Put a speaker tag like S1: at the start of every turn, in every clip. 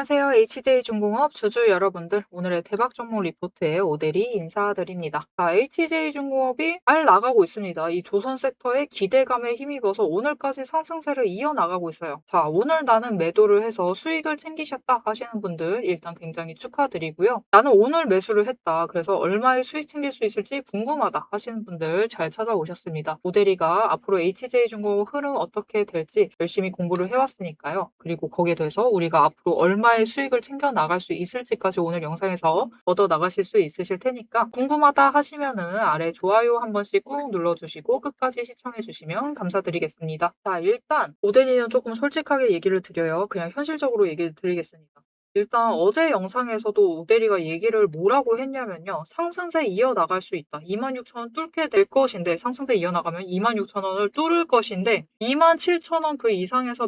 S1: 안녕하세요. HJ중공업 주주 여러분들. 오늘의 대박 종목 리포트에 오대리 인사드립니다. 자, HJ중공업이 잘 나가고 있습니다. 이 조선 섹터의 기대감에 힘입어서 오늘까지 상승세를 이어나가고 있어요. 자, 오늘 나는 매도를 해서 수익을 챙기셨다 하시는 분들 일단 굉장히 축하드리고요. 나는 오늘 매수를 했다. 그래서 얼마의 수익 챙길 수 있을지 궁금하다 하시는 분들 잘 찾아오셨습니다. 오대리가 앞으로 HJ중공업 흐름 어떻게 될지 열심히 공부를 해왔으니까요. 그리고 거기에 대해서 우리가 앞으로 얼마의 수익을 챙겨 나갈 수 있을지까지 오늘 영상에서 얻어 나가실 수 있으실 테니까 궁금하다 하시면은 아래 좋아요 한 번씩 꾹 눌러주시고 끝까지 시청해주시면 감사드리겠습니다. 자, 일단 오데니는 조금 솔직하게 얘기를 드려요. 그냥 현실적으로 얘기를 드리겠습니다. 일단 어제 영상에서도 오대리가 얘기를 뭐라고 했냐면요. 상승세 이어나갈 수 있다. 26,000원 뚫게 될 것인데 상승세 이어나가면 26,000원을 뚫을 것인데 27,000원 그 이상에서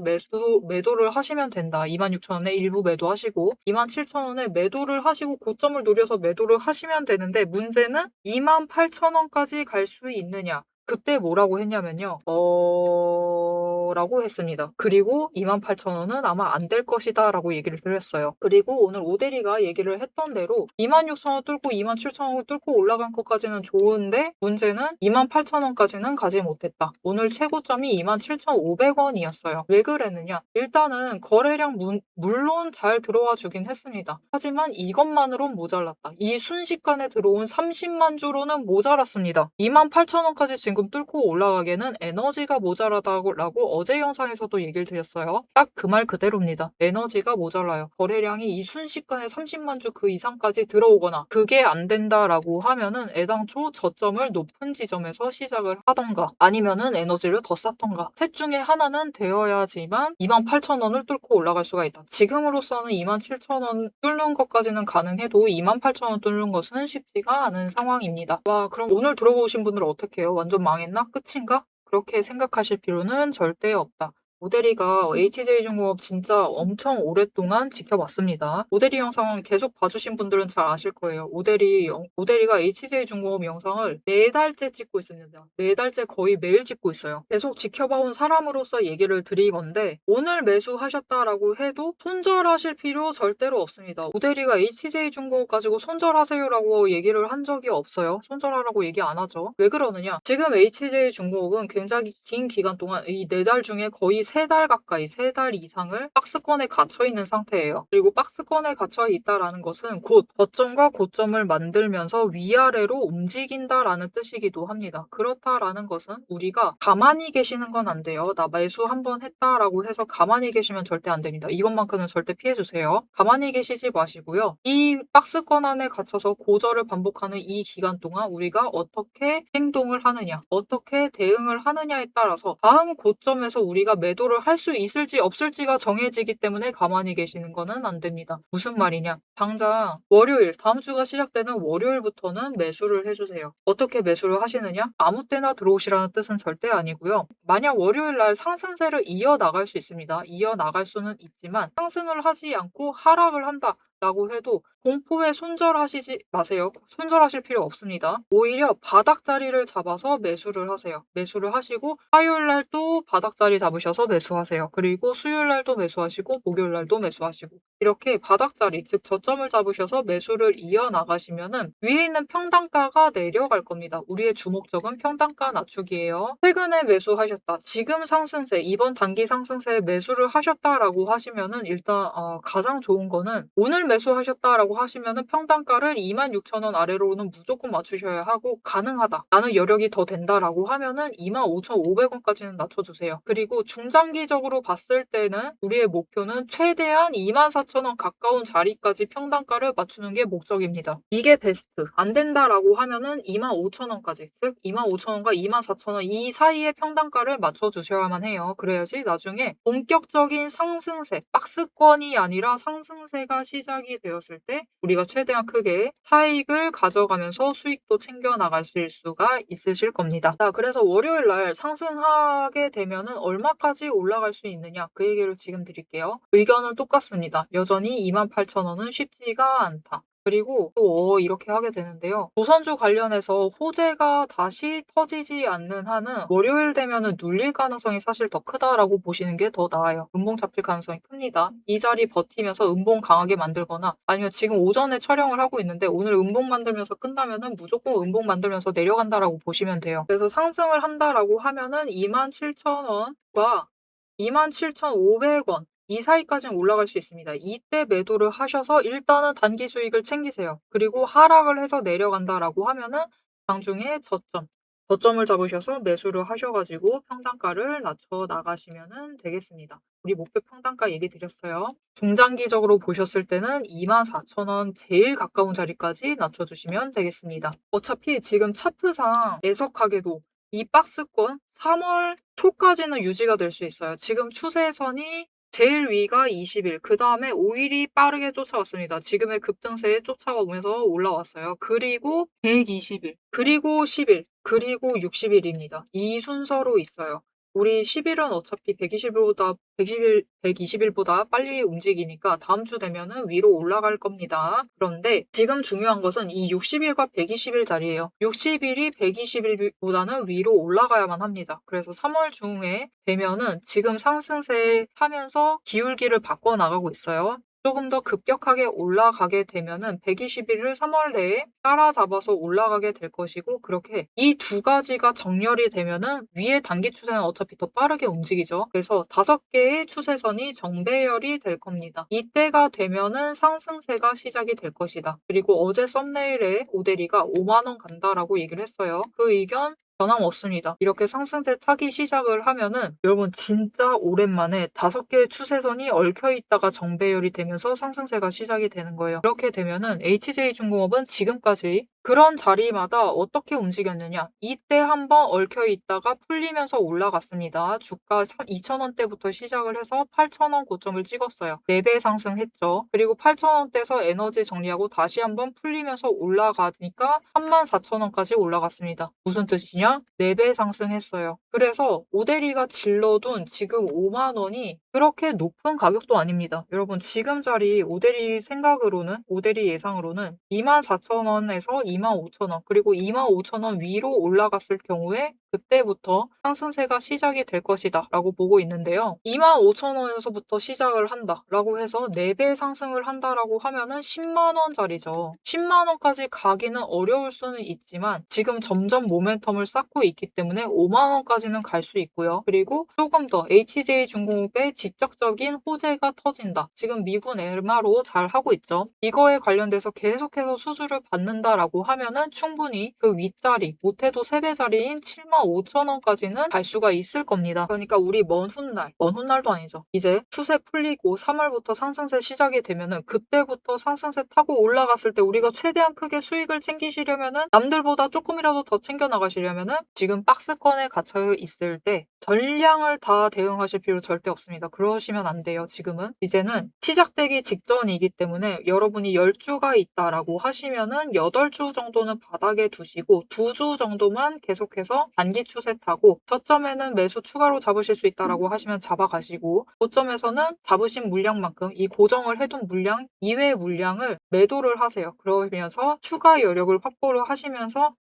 S1: 매도를 하시면 된다. 26,000원에 일부 매도하시고 27,000원에 매도를 하시고 고점을 노려서 매도를 하시면 되는데 문제는 28,000원까지 갈 수 있느냐. 그때 뭐라고 했냐면요. 라고 했습니다. 그리고 28,000원은 아마 안 될 것이다 라고 얘기를 드렸어요. 그리고 오늘 오대리가 얘기를 했던 대로 26,000원 뚫고 27,000원 뚫고 올라간 것까지는 좋은데 문제는 28,000원까지는 가지 못했다. 오늘 최고점이 27,500원이었어요. 왜 그랬느냐? 일단은 거래량 물론 잘 들어와 주긴 했습니다. 하지만 이것만으론 모자랐다. 이 순식간에 들어온 30만 주로는 모자랐습니다. 28,000원까지 지금 뚫고 올라가기에는 에너지가 모자라다고 어제 영상에서도 얘기를 드렸어요. 딱 그 말 그대로입니다. 에너지가 모자라요. 거래량이 이 순식간에 30만 주 그 이상까지 들어오거나 그게 안 된다라고 하면은 애당초 저점을 높은 지점에서 시작을 하던가 아니면은 에너지를 더 쌓던가 셋 중에 하나는 되어야지만 28,000원을 뚫고 올라갈 수가 있다. 지금으로서는 27,000원 뚫는 것까지는 가능해도 28,000원 뚫는 것은 쉽지가 않은 상황입니다. 와, 그럼 오늘 들어보신 분들은 어떻게 해요? 완전 망했나? 끝인가? 그렇게 생각하실 필요는 절대 없다. 오대리가 HJ중공업 진짜 엄청 오랫동안 지켜봤습니다. 오대리 영상은 계속 봐주신 분들은 잘 아실 거예요. 오대리가 HJ중공업 영상을 4달째 찍고 있습니다. 4달째 거의 매일 찍고 있어요. 계속 지켜봐온 사람으로서 얘기를 드리건데 오늘 매수하셨다라고 해도 손절하실 필요 절대로 없습니다. 오대리가 HJ중공업 가지고 손절하세요라고 얘기를 한 적이 없어요. 손절하라고 얘기 안 하죠. 왜 그러느냐? 지금 HJ중공업은 굉장히 긴 기간 동안 이 4달 중에 거의 3달 가까이, 3달 이상을 박스권에 갇혀 있는 상태예요. 그리고 박스권에 갇혀 있다라는 것은 곧 저점과 고점을 만들면서 위아래로 움직인다라는 뜻이기도 합니다. 그렇다라는 것은 우리가 가만히 계시는 건 안 돼요. 나 매수 한번 했다라고 해서 가만히 계시면 절대 안 됩니다. 이것만큼은 절대 피해주세요. 가만히 계시지 마시고요. 이 박스권 안에 갇혀서 고저를 반복하는 이 기간 동안 우리가 어떻게 행동을 하느냐, 어떻게 대응을 하느냐에 따라서 다음 고점에서 우리가 매도를 할 수 있을지 없을지가 정해지기 때문에 가만히 계시는 거는 안 됩니다. 무슨 말이냐? 당장 월요일, 다음 주가 시작되는 월요일부터는 매수를 해주세요. 어떻게 매수를 하시느냐? 아무 때나 들어오시라는 뜻은 절대 아니고요. 만약 월요일 날 상승세를 이어나갈 수 있습니다. 이어나갈 수는 있지만 상승을 하지 않고 하락을 한다. 라고 해도 공포에 손절하시지 마세요. 손절하실 필요 없습니다. 오히려 바닥 자리를 잡아서 매수를 하세요. 매수를 하시고 화요일 날 또 바닥 자리 잡으셔서 매수하세요. 그리고 수요일 날도 매수하시고 목요일 날도 매수하시고 이렇게 바닥 자리 즉 저점을 잡으셔서 매수를 이어나가시면은 위에 있는 평단가가 내려갈 겁니다. 우리의 주목적은 평단가 낮추기예요. 최근에 매수하셨다. 지금 상승세 이번 단기 상승세에 매수를 하셨다라고 하시면은 일단 가장 좋은 거는 오늘 매수하셨다라고 하시면은 평단가를 26,000원 아래로는 무조건 맞추셔야 하고 가능하다. 나는 여력이 더 된다라고 하면은 25,500원까지는 낮춰주세요. 그리고 중장기적으로 봤을 때는 우리의 목표는 최대한 24,000원 가까운 자리까지 평단가를 맞추는 게 목적입니다. 이게 베스트. 안 된다라고 하면은 25,000원까지 즉 25,000원과 24,000원 이 사이의 평단가를 맞춰주셔야만 해요. 그래야지 나중에 본격적인 상승세, 박스권이 아니라 상승세가 시작이 되었을 때 우리가 최대한 크게 차익을 가져가면서 수익도 챙겨 나갈 수가 있으실 겁니다. 자, 그래서 월요일 날 상승하게 되면은 얼마까지 올라갈 수 있느냐 그 얘기를 지금 드릴게요. 의견은 똑같습니다. 여전히 28,000원은 쉽지가 않다. 그리고 또 이렇게 하게 되는데요. 조선주 관련해서 호재가 다시 터지지 않는 한은 월요일 되면은 눌릴 가능성이 사실 더 크다라고 보시는 게 더 나아요. 음봉 잡힐 가능성이 큽니다. 이 자리 버티면서 음봉 강하게 만들거나 아니면 지금 오전에 촬영을 하고 있는데 오늘 음봉 만들면서 끝나면은 무조건 음봉 만들면서 내려간다라고 보시면 돼요. 그래서 상승을 한다라고 하면은 27,000원과 27,500원 이 사이까지는 올라갈 수 있습니다. 이때 매도를 하셔서 일단은 단기 수익을 챙기세요. 그리고 하락을 해서 내려간다라고 하면은 장중에 저점을 잡으셔서 매수를 하셔가지고 평단가를 낮춰 나가시면 되겠습니다. 우리 목표 평단가 얘기 드렸어요. 중장기적으로 보셨을 때는 24,000원 제일 가까운 자리까지 낮춰주시면 되겠습니다. 어차피 지금 차트상 애석하게도 이 박스권 3월 초까지는 유지가 될 수 있어요. 지금 추세선이 제일 위가 20일, 그 다음에 5일이 빠르게 쫓아왔습니다. 지금의 급등세에 쫓아오면서 올라왔어요. 그리고 120일, 그리고 10일, 그리고 60일입니다. 이 순서로 있어요. 우리 10일은 어차피 120일보다 빨리 움직이니까 다음 주 되면은 위로 올라갈 겁니다. 그런데 지금 중요한 것은 이 60일과 120일 자리예요. 60일이 120일보다는 위로 올라가야만 합니다. 그래서 3월 중에 되면은 지금 상승세 하면서 기울기를 바꿔 나가고 있어요. 조금 더 급격하게 올라가게 되면은 120일을 3월 내에 따라잡아서 올라가게 될 것이고 그렇게 이 두 가지가 정렬이 되면은 위의 단기 추세는 어차피 더 빠르게 움직이죠. 그래서 5개의 추세선이 정배열이 될 겁니다. 이때가 되면은 상승세가 시작이 될 것이다. 그리고 어제 썸네일에 오대리가 5만 원 간다라고 얘기를 했어요. 그 의견 변함없습니다. 이렇게 상승세 타기 시작을 하면은 여러분 진짜 오랜만에 5개의 추세선이 얽혀 있다가 정배열이 되면서 상승세가 시작이 되는 거예요. 이렇게 되면은 HJ중공업은 지금까지 그런 자리마다 어떻게 움직였느냐. 이때 한번 얽혀 있다가 풀리면서 올라갔습니다. 주가 2,000원대부터 시작을 해서 8,000원 고점을 찍었어요. 4배 상승했죠. 그리고 8,000원대에서 에너지 정리하고 다시 한번 풀리면서 올라가니까 34,000원까지 올라갔습니다. 무슨 뜻이냐? 4배 상승했어요. 그래서 오대리가 질러둔 지금 5만 원이 그렇게 높은 가격도 아닙니다. 여러분 지금 자리 오대리 생각으로는 오대리 예상으로는 24,000원에서 25,000원 그리고 25,000원 위로 올라갔을 경우에 그때부터 상승세가 시작이 될 것이다 라고 보고 있는데요. 25,000원에서부터 시작을 한다 라고 해서 4배 상승을 한다라고 하면은 10만 원짜리죠. 10만 원까지 가기는 어려울 수는 있지만 지금 점점 모멘텀을 쌓고 있기 때문에 5만 원까지는 갈 수 있고요. 그리고 조금 더 HJ중공업의 직접적인 호재가 터진다. 지금 미군 엔마로 잘 하고 있죠. 이거에 관련돼서 계속해서 수주를 받는다라고 하면은 충분히 그 윗자리 못해도 3배자리인 75,000원까지는 갈 수가 있을 겁니다. 그러니까 우리 먼 훗날도 아니죠. 이제 추세 풀리고 3월부터 상승세 시작이 되면은 그때부터 상승세 타고 올라갔을 때 우리가 최대한 크게 수익을 챙기시려면은 남들보다 조금이라도 더 챙겨 나가시려면은 지금 박스권에 갇혀 있을 때 전량을 다 대응하실 필요 절대 없습니다. 그러시면 안 돼요. 지금은 이제는 시작되기 직전이기 때문에 여러분이 10주가 있다라고 하시면은 8주 정도는 바닥에 두시고 2주 정도만 계속해서 단기 추세 타고 저점에는 매수 추가로 잡으실 수 있다라고 하시면 잡아가시고 고점에서는 잡으신 물량만큼 이 고정을 해둔 물량 이외의 물량을 매도를 하세요. 그러면서 추가 여력을 확보를 하시면서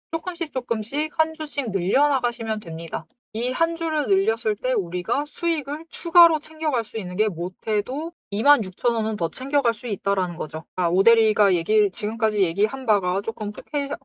S1: 조금씩 한 주씩 늘려나가시면 됩니다. 이 한 주를 늘렸을 때 우리가 수익을 추가로 챙겨갈 수 있는 게 못해도 26,000원은 더 챙겨갈 수 있다라는 거죠. 오대리가 지금까지 얘기한 바가 조금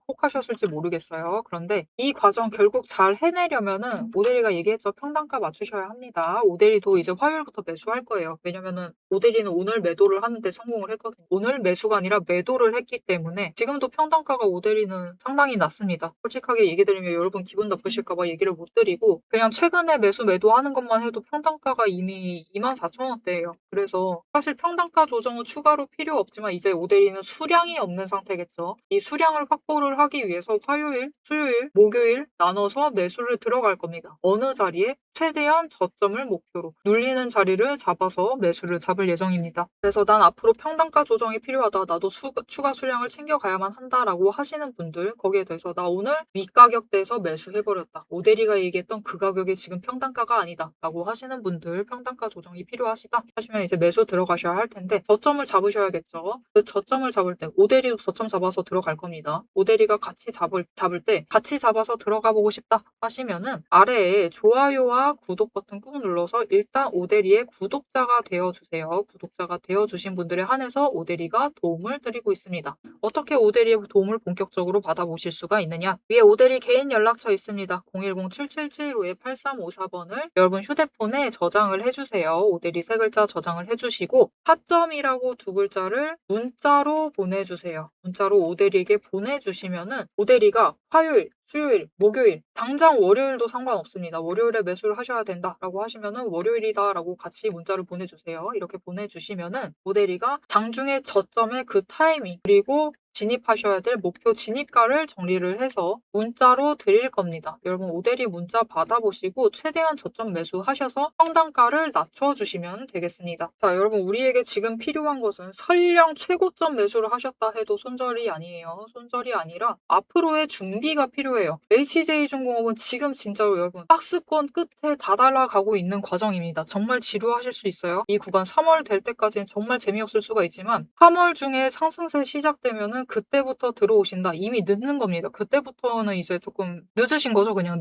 S1: 혹하셨을지 모르겠어요. 그런데 이 과정 결국 잘 해내려면은 오대리가 얘기했죠. 평단가 맞추셔야 합니다. 오대리도 이제 화요일부터 매수할 거예요. 왜냐면은 오대리는 오늘 매도를 하는데 성공을 했거든요. 오늘 매수가 아니라 매도를 했기 때문에 지금도 평단가가 오대리는 상당히 낮습니다. 솔직하게 얘기 드리면 여러분 기분 나쁘실까봐 얘기를 못 드리고 그냥 최근에 매도하는 것만 해도 평단가가 이미 24,000원대예요. 그래서 사실 평단가 조정은 추가로 필요 없지만 이제 오대리는 수량이 없는 상태겠죠. 이 수량을 확보를 하기 위해서 화요일, 수요일, 목요일 나눠서 매수를 들어갈 겁니다. 어느 자리에 최대한 저점을 목표로 눌리는 자리를 잡아서 매수를 잡을 예정입니다. 그래서 난 앞으로 평단가 조정이 필요하다. 나도 추가 수량을 챙겨가야만 한다라고 하시는 분들 거기에 대해서 나 오늘 윗가격대에서 매수해버렸다. 오대리가 얘기했던 그 가격이 지금 평단가가 아니다. 라고 하시는 분들 평단가 조정이 필요하시다 하시면 이제 매수 들어가셔야 할 텐데 저점을 잡으셔야겠죠. 그 저점을 잡을 때 오대리도 저점 잡아서 들어갈 겁니다. 오대리가 같이 잡을 때 같이 잡아서 들어가 보고 싶다 하시면은 아래에 좋아요와 구독 버튼 꾹 눌러서 일단 오대리의 구독자가 되어주세요. 구독자가 되어주신 분들에 한해서 오대리가 도움을 드리고 있습니다. 어떻게 오대리의 도움을 본격적으로 받아보실 수가 있느냐? 위에 오대리 개인 연락처 있습니다. 010-7775-8354번을 여러분 휴대폰에 저장을 해주세요. 오대리 세 글자 저장을 해주시고 타점이라고 두 글자를 문자로 보내주세요. 문자로 오대리에게 보내주시면은 오대리가 화요일, 수요일, 목요일, 당장 월요일도 상관없습니다. 월요일에 매수를 하셔야 된다라고 하시면은 월요일이다라고 같이 문자를 보내주세요. 이렇게 보내주시면은 오대리가 장중에 저점의 그 타이밍 그리고 진입하셔야 될 목표 진입가를 정리를 해서 문자로 드릴 겁니다. 여러분 오대리 문자 받아보시고 최대한 저점 매수하셔서 평단가를 낮춰주시면 되겠습니다. 자, 여러분 우리에게 지금 필요한 것은 설령 최고점 매수를 하셨다 해도 손절이 아니에요. 손절이 아니라 앞으로의 준비가 필요해요. HJ중공업은 지금 진짜로 여러분 박스권 끝에 다달아가고 있는 과정입니다. 정말 지루하실 수 있어요. 이 구간 3월 될 때까지는 정말 재미없을 수가 있지만 3월 중에 상승세 시작되면은 그때부터 들어오신다. 이미 늦는 겁니다. 그때부터는 이제 조금 늦으신 거죠. 그냥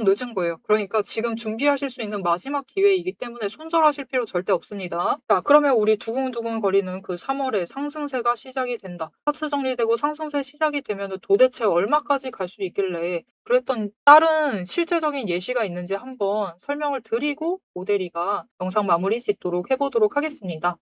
S1: 늦은 거예요. 그러니까 지금 준비하실 수 있는 마지막 기회이기 때문에 손절하실 필요 절대 없습니다. 자, 그러면 우리 두근두근 거리는 그 3월에 상승세가 시작이 된다. 차트 정리되고 상승세 시작이 되면 도대체 얼마까지 갈 수 있길래 그랬던 다른 실제적인 예시가 있는지 한번 설명을 드리고 오대리가 영상 마무리 짓도록 해보도록 하겠습니다.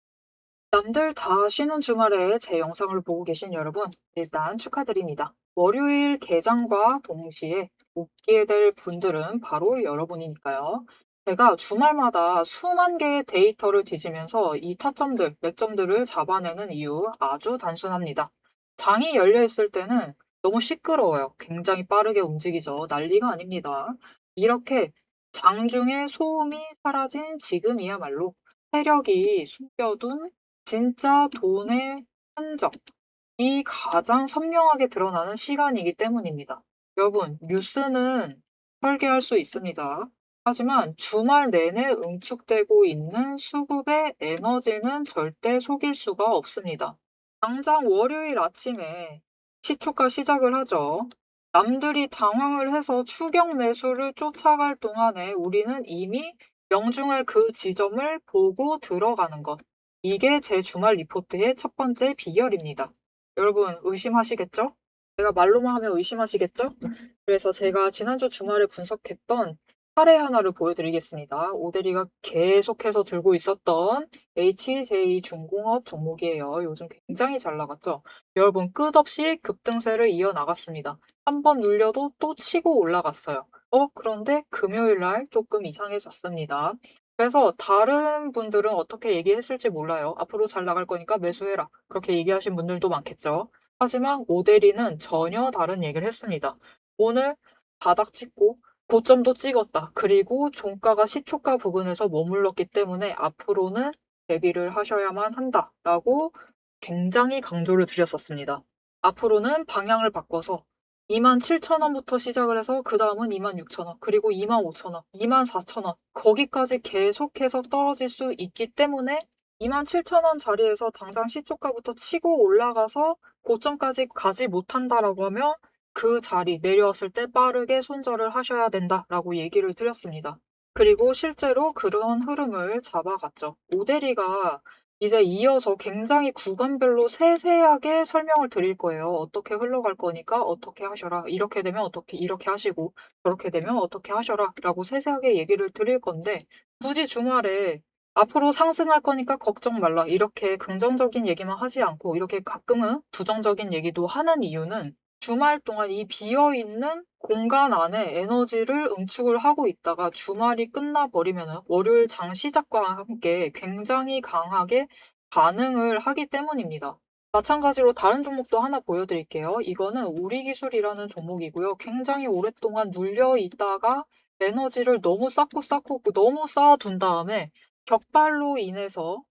S1: 남들 다 쉬는 주말에 제 영상을 보고 계신 여러분, 일단 축하드립니다. 월요일 개장과 동시에 웃게 될 분들은 바로 여러분이니까요. 제가 주말마다 수만 개의 데이터를 뒤지면서 이 타점들, 맥점들을 잡아내는 이유 아주 단순합니다. 장이 열려 있을 때는 너무 시끄러워요. 굉장히 빠르게 움직이죠. 난리가 아닙니다. 이렇게 장중에 소음이 사라진 지금이야말로 세력이 숨겨둔 진짜 돈의 흔적이 가장 선명하게 드러나는 시간이기 때문입니다. 여러분, 뉴스는 설계할 수 있습니다. 하지만 주말 내내 응축되고 있는 수급의 에너지는 절대 속일 수가 없습니다. 당장 월요일 아침에 시초가 시작을 하죠. 남들이 당황을 해서 추격 매수를 쫓아갈 동안에 우리는 이미 명중할 그 지점을 보고 들어가는 것. 이게 제 주말 리포트의 첫 번째 비결입니다. 여러분 의심하시겠죠? 제가 말로만 하면 의심하시겠죠? 그래서 제가 지난주 주말에 분석했던 사례 하나를 보여드리겠습니다. 오대리가 계속해서 들고 있었던 HJ중공업 종목이에요. 요즘 굉장히 잘 나갔죠? 여러분 끝없이 급등세를 이어나갔습니다. 한 번 눌려도 또 치고 올라갔어요. 그런데 금요일 날 조금 이상해졌습니다. 그래서 다른 분들은 어떻게 얘기했을지 몰라요. 앞으로 잘 나갈 거니까 매수해라. 그렇게 얘기하신 분들도 많겠죠. 하지만 오대리는 전혀 다른 얘기를 했습니다. 오늘 바닥 찍고 고점도 찍었다. 그리고 종가가 시초가 부근에서 머물렀기 때문에 앞으로는 대비를 하셔야만 한다라고 굉장히 강조를 드렸었습니다. 앞으로는 방향을 바꿔서 27,000원부터 시작을 해서 그 다음은 26,000원, 그리고 25,000원, 24,000원 거기까지 계속해서 떨어질 수 있기 때문에 27,000원 자리에서 당장 시초가부터 치고 올라가서 고점까지 가지 못한다라고 하면 그 자리 내려왔을 때 빠르게 손절을 하셔야 된다라고 얘기를 드렸습니다. 그리고 실제로 그런 흐름을 잡아갔죠. 오대리가 이제 이어서 굉장히 구간별로 세세하게 설명을 드릴 거예요. 어떻게 흘러갈 거니까 어떻게 하셔라. 이렇게 되면 어떻게 이렇게 하시고 저렇게 되면 어떻게 하셔라 라고 세세하게 얘기를 드릴 건데 굳이 주말에 앞으로 상승할 거니까 걱정 말라. 이렇게 긍정적인 얘기만 하지 않고 이렇게 가끔은 부정적인 얘기도 하는 이유는 주말 동안 이 비어있는 공간 안에 에너지를 응축을 하고 있다가 주말이 끝나버리면 월요일 장 시작과 함께 굉장히 강하게 반응을 하기 때문입니다. 마찬가지로 다른 종목도 하나 보여드릴게요. 이거는 우리기술이라는 종목이고요. 굉장히 오랫동안 눌려 있다가 에너지를 너무 쌓고 너무 쌓아둔 다음에 격발로 인해서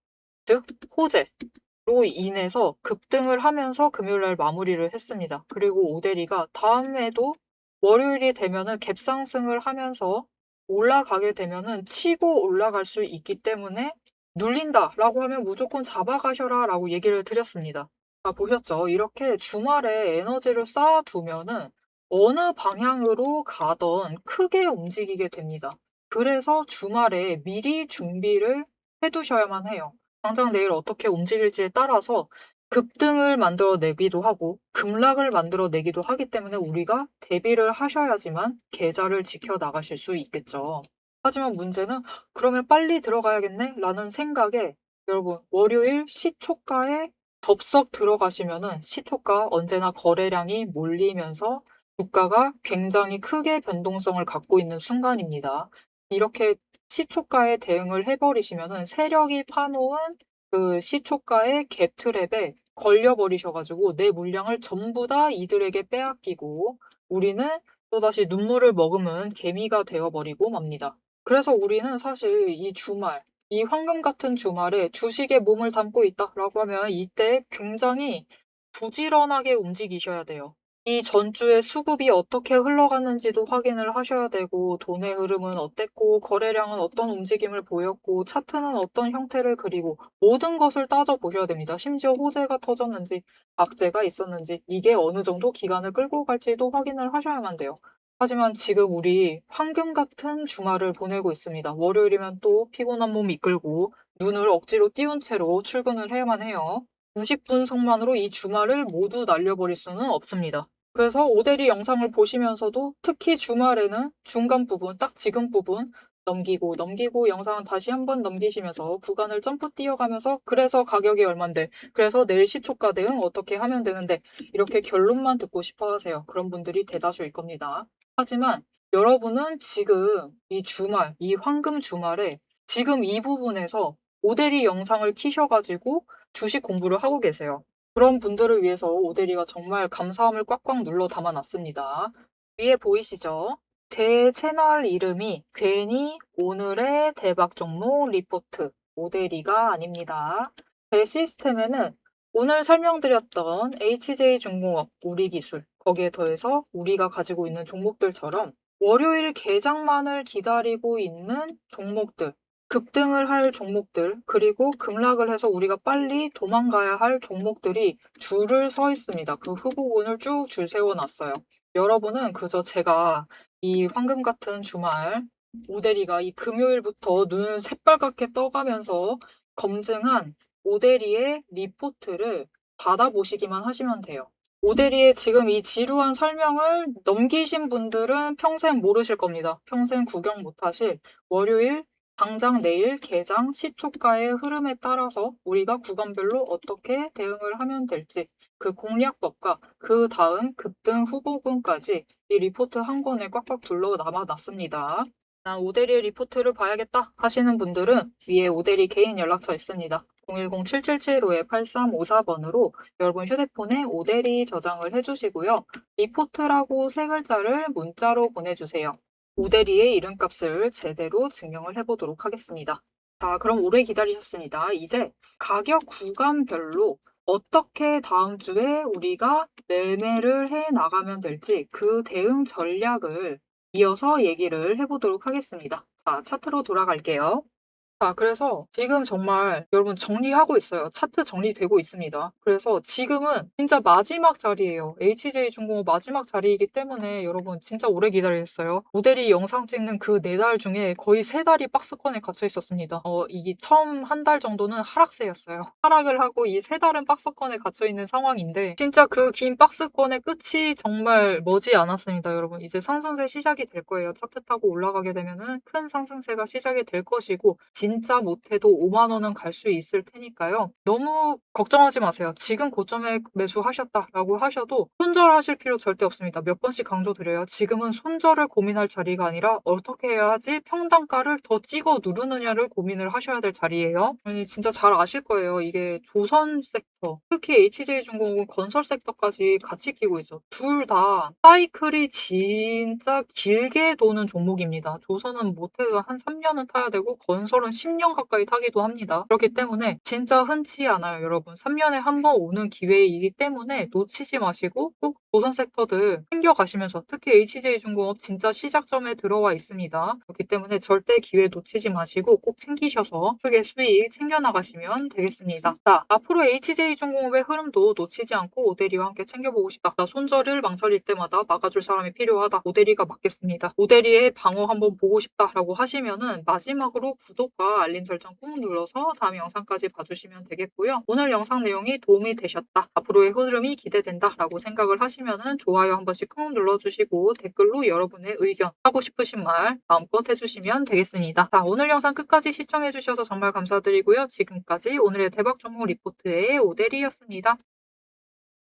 S1: 즉 호재로 인해서 급등을 하면서 금요일날 마무리를 했습니다. 그리고 오대리가 다음에도 월요일이 되면은 갭상승을 하면서 올라가게 되면은 치고 올라갈 수 있기 때문에 눌린다라고 하면 무조건 잡아가셔라라고 얘기를 드렸습니다. 보셨죠? 이렇게 주말에 에너지를 쌓아두면은 어느 방향으로 가든 크게 움직이게 됩니다. 그래서 주말에 미리 준비를 해 두셔야만 해요. 당장 내일 어떻게 움직일지에 따라서 급등을 만들어내기도 하고 급락을 만들어내기도 하기 때문에 우리가 대비를 하셔야지만 계좌를 지켜나가실 수 있겠죠. 하지만 문제는 '그러면 빨리 들어가야겠네.' 라는 생각에 여러분 월요일 시초가에 덥석 들어가시면은 시초가 언제나 거래량이 몰리면서 주가가 굉장히 크게 변동성을 갖고 있는 순간입니다. 이렇게 시초가에 대응을 해 버리시면은 세력이 파 놓은 그 시초가의 갭 트랩에 걸려 버리셔 가지고 내 물량을 전부 다 이들에게 빼앗기고 우리는 또다시 눈물을 머금은 개미가 되어 버리고 맙니다. 그래서 우리는 사실 이 주말, 이 황금 같은 주말에 '주식에 몸을 담고 있다.'라고 하면 이때 굉장히 부지런하게 움직이셔야 돼요. 이 전주의 수급이 어떻게 흘러갔는지도 확인을 하셔야 되고 돈의 흐름은 어땠고 거래량은 어떤 움직임을 보였고 차트는 어떤 형태를 그리고 모든 것을 따져 보셔야 됩니다. 심지어 호재가 터졌는지 악재가 있었는지 이게 어느 정도 기간을 끌고 갈지도 확인을 하셔야만 돼요. 하지만 지금 우리 황금 같은 주말을 보내고 있습니다. 월요일이면 또 피곤한 몸 이끌고 눈을 억지로 띄운 채로 출근을 해야만 해요. 90분석만으로 이 주말을 모두 날려버릴 수는 없습니다. 그래서 오대리 영상을 보시면서도 특히 주말에는 중간 부분, 딱 지금 부분 넘기고 영상은 다시 한번 넘기시면서 구간을 점프 뛰어가면서 그래서 가격이 얼만데, 그래서 내일 시초가 대응 어떻게 하면 되는데 이렇게 결론만 듣고 싶어 하세요. 그런 분들이 대다수일 겁니다. 하지만 여러분은 지금 이 주말, 이 황금 주말에 지금 이 부분에서 오대리 영상을 키셔가지고 주식 공부를 하고 계세요. 그런 분들을 위해서 오대리가 정말 감사함을 꽉꽉 눌러 담아 놨습니다. 위에 보이시죠? 제 채널 이름이 괜히 오늘의 대박 종목 리포트 오대리가 아닙니다. 제 시스템에는 오늘 설명드렸던 HJ중공업, 우리기술, 거기에 더해서 우리가 가지고 있는 종목들처럼 월요일 개장만을 기다리고 있는 종목들, 급등을 할 종목들, 그리고 급락을 해서 우리가 빨리 도망가야 할 종목들이 줄을 서 있습니다. 그 후보군을 쭉 줄 세워 놨어요. 여러분은 그저 제가 이 황금 같은 주말 오대리가 이 금요일부터 눈 새빨갛게 떠가면서 검증한 오대리의 리포트를 받아보시기만 하시면 돼요. 오대리의 지금 이 지루한 설명을 넘기신 분들은 평생 모르실 겁니다. 평생 구경 못하실 월요일 당장 내일 개장 시초가의 흐름에 따라서 우리가 구간별로 어떻게 대응을 하면 될지 그 공략법과 그 다음 급등 후보군까지 이 리포트 한 권에 꽉꽉 둘러 남아놨습니다. 난 오대리 리포트를 봐야겠다 하시는 분들은 위에 오대리 개인 연락처 있습니다. 010-7775-8354번으로 여러분 휴대폰에 오대리 저장을 해주시고요. 리포트라고 세 글자를 문자로 보내주세요. 오대리의 이름값을 제대로 증명을 해보도록 하겠습니다. 자, 그럼 오래 기다리셨습니다. 이제 가격 구간별로 어떻게 다음 주에 우리가 매매를 해 나가면 될지 그 대응 전략을 이어서 얘기를 해보도록 하겠습니다. 자, 차트로 돌아갈게요. 그래서 지금 정말 여러분 정리하고 있어요. 차트 정리되고 있습니다. 그래서 지금은 진짜 마지막 자리예요. HJ중공업 마지막 자리이기 때문에 여러분 진짜 오래 기다리셨어요. 모델이 영상 찍는 그 4달 중에 거의 3달이 박스권에 갇혀 있었습니다. 이게 처음 한 달 정도는 하락세였어요. 하락을 하고 이 3달은 박스권에 갇혀 있는 상황인데 진짜 그 긴 박스권의 끝이 정말 머지 않았습니다, 여러분. 이제 상승세 시작이 될 거예요. 차트 타고 올라가게 되면은 큰 상승세가 시작이 될 것이고 진짜 못해도 5만 원은 갈 수 있을 테니까요. 너무 걱정하지 마세요. 지금 고점에 매수하셨다라고 하셔도 손절하실 필요 절대 없습니다. 몇 번씩 강조드려요. 지금은 손절을 고민할 자리가 아니라 어떻게 해야지 평단가를 더 찍어 누르느냐를 고민을 하셔야 될 자리예요. 아니 진짜 잘 아실 거예요. 이게 조선 섹터, 특히 HJ중공업은 건설 섹터까지 같이 끼고 있죠. 둘 다 사이클이 진짜 길게 도는 종목입니다. 조선은 못해도 한 3년은 타야 되고 건설은 10년 가까이 타기도 합니다. 그렇기 때문에 진짜 흔치 않아요, 여러분. 3년에 한 번 오는 기회이기 때문에 놓치지 마시고 꼭 조선 섹터들 챙겨가시면서, 특히 HJ중공업 진짜 시작점에 들어와 있습니다. 그렇기 때문에 절대 기회 놓치지 마시고 꼭 챙기셔서 크게 수익 챙겨나가시면 되겠습니다. 자, 앞으로 HJ중공업의 흐름도 놓치지 않고 오대리와 함께 챙겨보고 싶다. 나 손절을 망설일 때마다 막아줄 사람이 필요하다. 오대리가 맞겠습니다. 오대리의 방어 한번 보고 싶다라고 하시면은 마지막으로 구독과 알림 설정 꾹 눌러서 다음 영상까지 봐주시면 되겠고요. 오늘 영상 내용이 도움이 되셨다, 앞으로의 흐름이 기대된다라고 생각을 하시면은 좋아요 한 번씩 꾹 눌러주시고 댓글로 여러분의 의견, 하고 싶으신 말 마음껏 해주시면 되겠습니다. 자, 오늘 영상 끝까지 시청해주셔서 정말 감사드리고요. 지금까지 오늘의 대박 종목 리포트의 오대리였습니다.